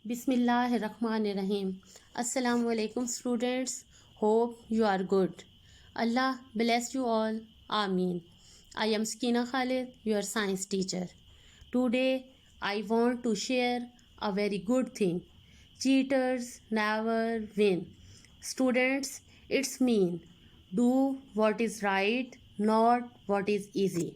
Bismillahirrahmanirrahim. Assalamu alaikum students. Hope you are good. Allah bless you all. Ameen. I am Skina Khalid, your science teacher. Today I want to share a very good thing. Cheaters never win. Students, it's mean do what is right, not what is easy.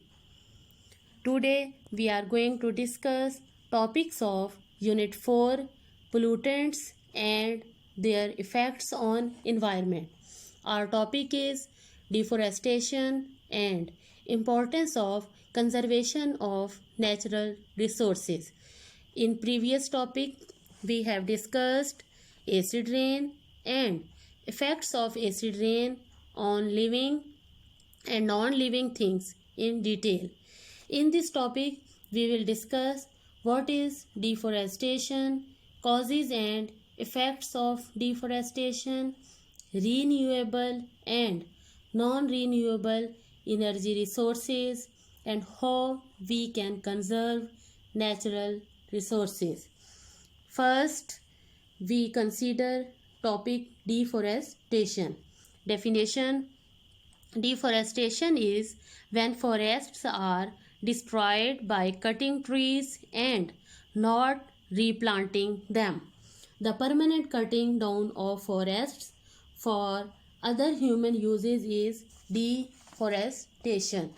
Today we are going to discuss topics of Unit 4 pollutants and their effects on environment. Our topic is deforestation and importance of conservation of natural resources. In previous topic we have discussed acid rain and effects of acid rain on living and non-living things in detail. In this topic, we will discuss what is deforestation, causes and effects of deforestation, renewable and non-renewable energy resources, and how we can conserve natural resources. First, we consider topic deforestation. Definition: deforestation is when forests are destroyed by cutting trees and not replanting them. The permanent cutting down of forests for other human uses is deforestation.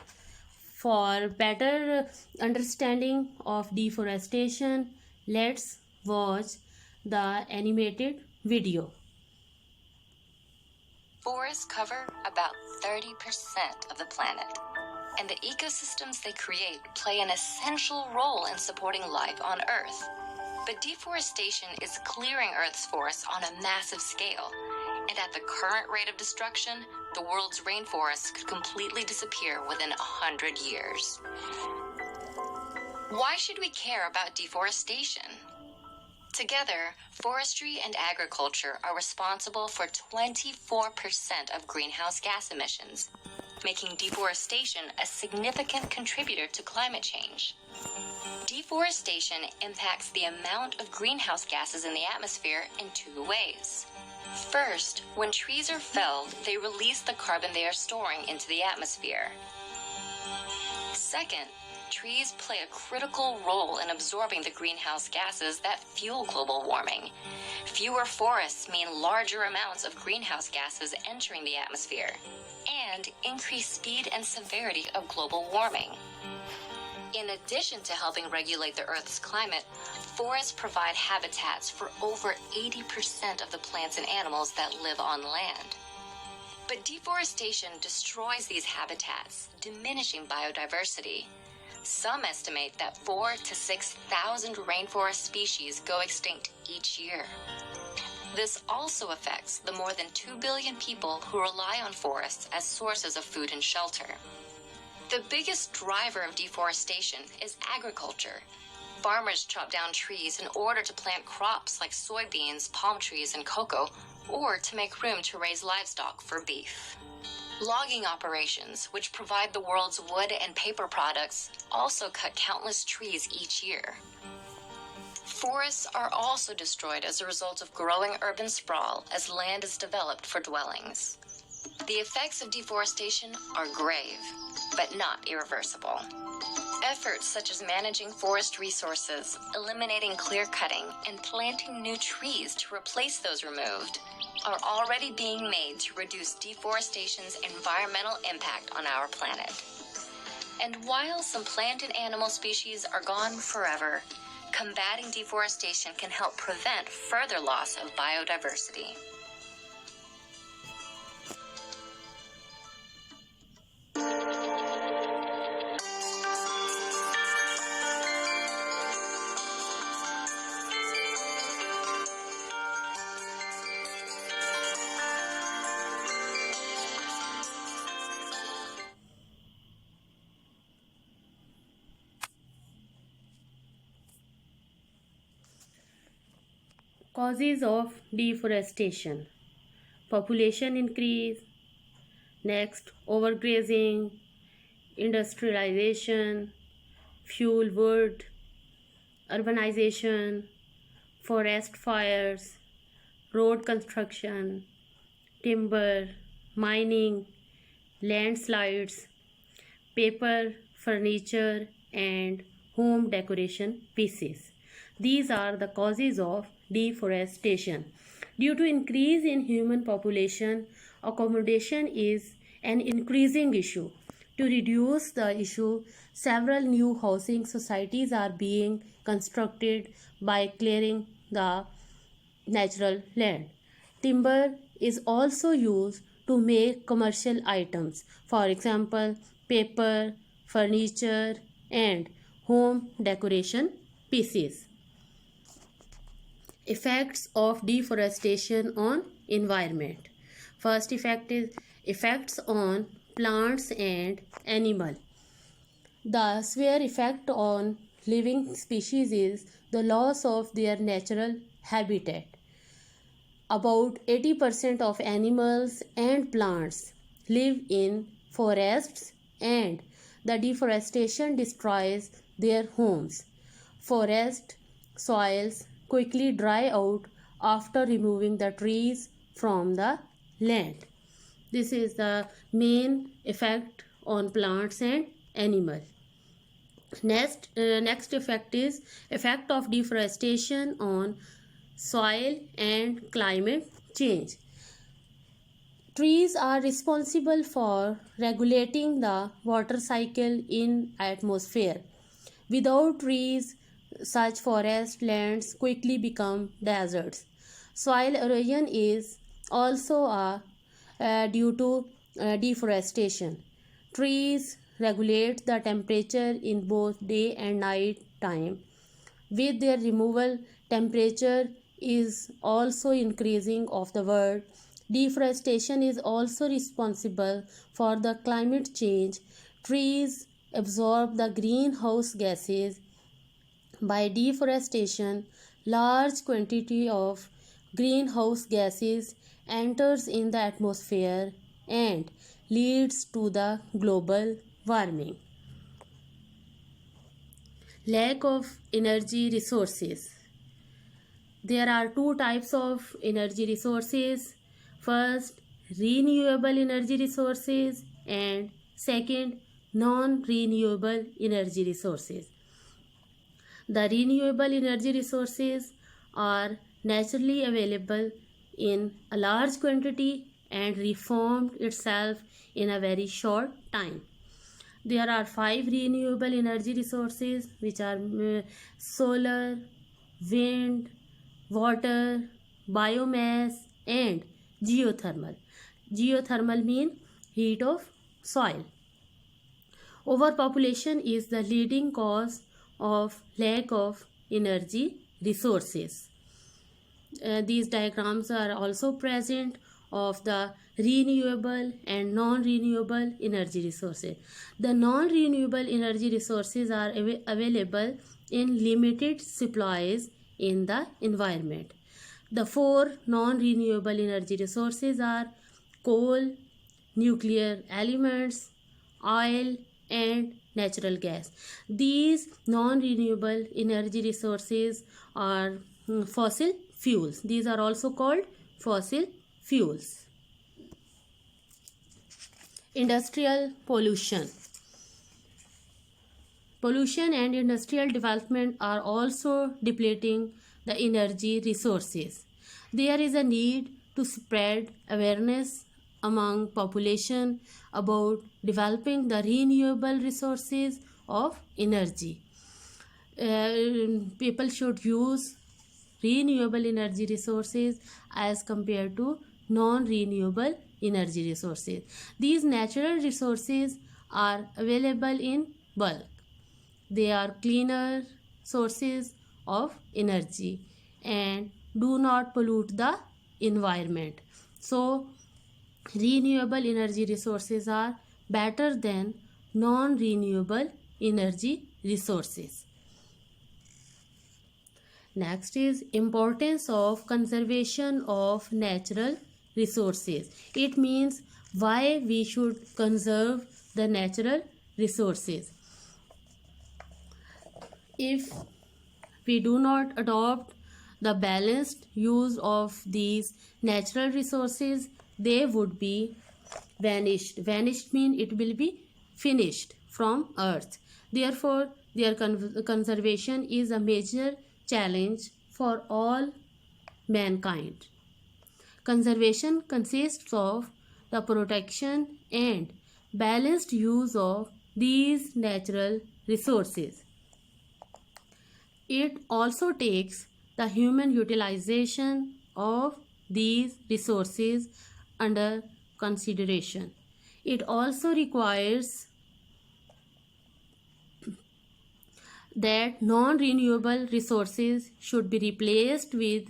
For better understanding of deforestation, let's watch the animated video. Forests cover about 30% of the planet, and the ecosystems they create play an essential role in supporting life on Earth. But deforestation is clearing Earth's forests on a massive scale, and at the current rate of destruction, the world's rainforests could completely disappear within 100 years. Why should we care about deforestation? Together, forestry and agriculture are responsible for 24% of greenhouse gas emissions, making deforestation a significant contributor to climate change. Deforestation impacts the amount of greenhouse gases in the atmosphere in two ways. First, when trees are felled, they release the carbon they are storing into the atmosphere. Second, trees play a critical role in absorbing the greenhouse gases that fuel global warming. Fewer forests mean larger amounts of greenhouse gases entering the atmosphere and increased speed and severity of global warming. In addition to helping regulate the Earth's climate, forests provide habitats for over 80% of the plants and animals that live on land. But deforestation destroys these habitats, diminishing biodiversity. Some estimate that 4,000 to 6,000 rainforest species go extinct each year. This also affects the more than 2 billion people who rely on forests as sources of food and shelter. The biggest driver of deforestation is agriculture. Farmers chop down trees in order to plant crops like soybeans, palm trees, and cocoa, or to make room to raise livestock for beef. Logging operations, which provide the world's wood and paper products, also cut countless trees each year. Forests are also destroyed as a result of growing urban sprawl as land is developed for dwellings. The effects of deforestation are grave, but not irreversible. Efforts such as managing forest resources, eliminating clear-cutting, and planting new trees to replace those removed are already being made to reduce deforestation's environmental impact on our planet. And while some plant and animal species are gone forever, combating deforestation can help prevent further loss of biodiversity. Causes of deforestation: population increase, next overgrazing, industrialization, fuel wood, urbanization, forest fires, road construction, timber, mining, landslides, paper, furniture, and home decoration pieces. These are the causes of deforestation. Due to increase in human population, accommodation is an increasing issue. To reduce the issue, several new housing societies are being constructed by clearing the natural land. Timber is also used to make commercial items, for example, paper, furniture, and home decoration pieces. Effects of deforestation on environment. First effect is effects on plants and animal. The severe effect on living species is the loss of their natural habitat. About 80% of animals and plants live in forests, and the deforestation destroys their homes. Forest soils quickly dry out after removing the trees from the land. This is the main effect on plants and animals. Next effect is effect of deforestation on soil and climate change. Trees are responsible for regulating the water cycle in atmosphere. Without trees, such forest lands quickly become deserts. Soil erosion is also due to deforestation. Trees regulate the temperature in both day and night time. With their removal, temperature is also increasing of the world. Deforestation is also responsible for the climate change. Trees absorb the greenhouse gases. By deforestation, large quantity of greenhouse gases enters in the atmosphere and leads to the global warming. Lack of energy resources. There are two types of energy resources. First, renewable energy resources, and second, non-renewable energy resources. The renewable energy resources are naturally available in a large quantity and reformed itself in a very short time. There are 5 renewable energy resources, which are solar, wind, water, biomass, and geothermal. Geothermal means heat of soil. Overpopulation is the leading cause of lack of energy resources. These diagrams are also present of the renewable and non-renewable energy resources. The non-renewable energy resources are available in limited supplies in the environment. The 4 non-renewable energy resources are coal, nuclear elements, oil, and natural gas. These non-renewable energy resources are fossil fuels. These are also called fossil fuels. Industrial pollution. Pollution and industrial development are also depleting the energy resources. There is a need to spread awareness among population about developing the renewable resources of energy. People should use renewable energy resources as compared to non-renewable energy resources. These natural resources are available in bulk. They are cleaner sources of energy and do not pollute the environment. So, renewable energy resources are better than non-renewable energy resources. Next is importance of conservation of natural resources. It means why we should conserve the natural resources. If we do not adopt the balanced use of these natural resources, they would be vanished. Vanished means it will be finished from earth. Therefore, their conservation is a major challenge for all mankind. Conservation consists of the protection and balanced use of these natural resources. It also takes the human utilization of these resources under consideration. It also requires that non-renewable resources should be replaced with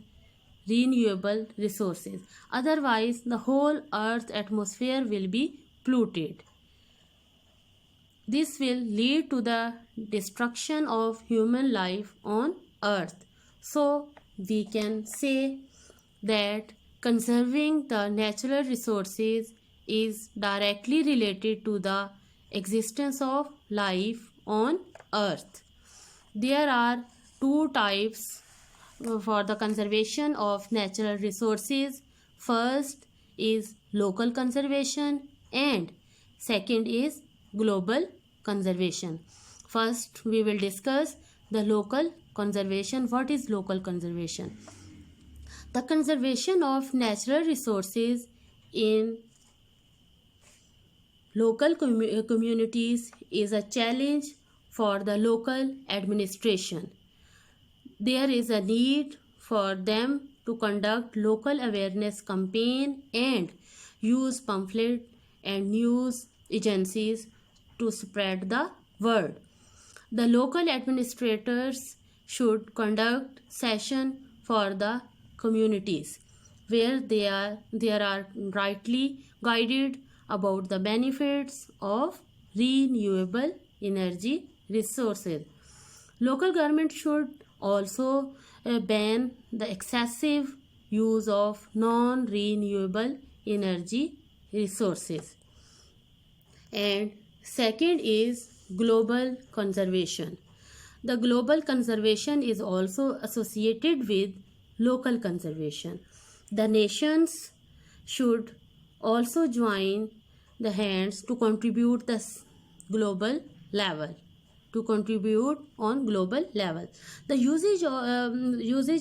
renewable resources. Otherwise, the whole Earth's atmosphere will be polluted. This will lead to the destruction of human life on Earth. So, we can say that conserving the natural resources is directly related to the existence of life on Earth. There are two types for the conservation of natural resources. First is local conservation and second is global conservation. First, we will discuss the local conservation. What is local conservation? The conservation of natural resources in local communities is a challenge for the local administration. There is a need for them to conduct local awareness campaign and use pamphlet and news agencies to spread the word. The local administrators should conduct session for the communities where they are rightly guided about the benefits of renewable energy resources. Local government should also ban the excessive use of non-renewable energy resources. And second is global conservation. The global conservation is also associated with local conservation. The nations should also join the hands to contribute the global level. To contribute on global level. The usage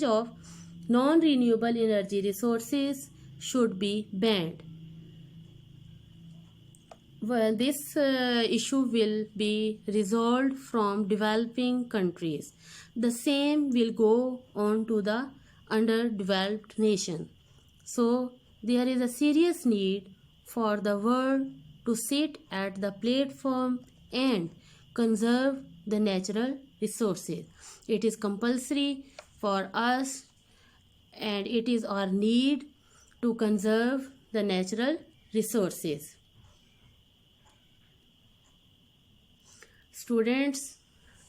of non-renewable energy resources should be banned. Well, this issue will be resolved from developing countries. The same will go on to the underdeveloped nation. So, there is a serious need for the world to sit at the platform and conserve the natural resources. It is compulsory for us and it is our need to conserve the natural resources. Students,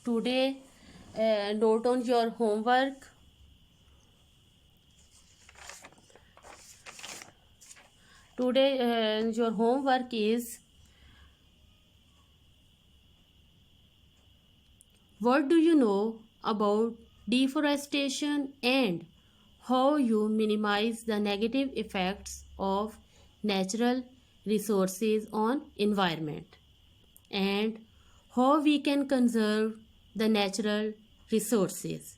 today note on your homework. Today your homework is, what do you know about deforestation and how you minimize the negative effects of natural resources on environment, and how we can conserve the natural resources.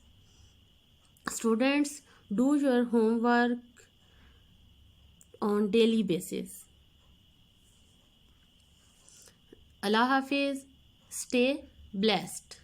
Students, do your homework on daily basis. Allah Hafiz, stay blessed.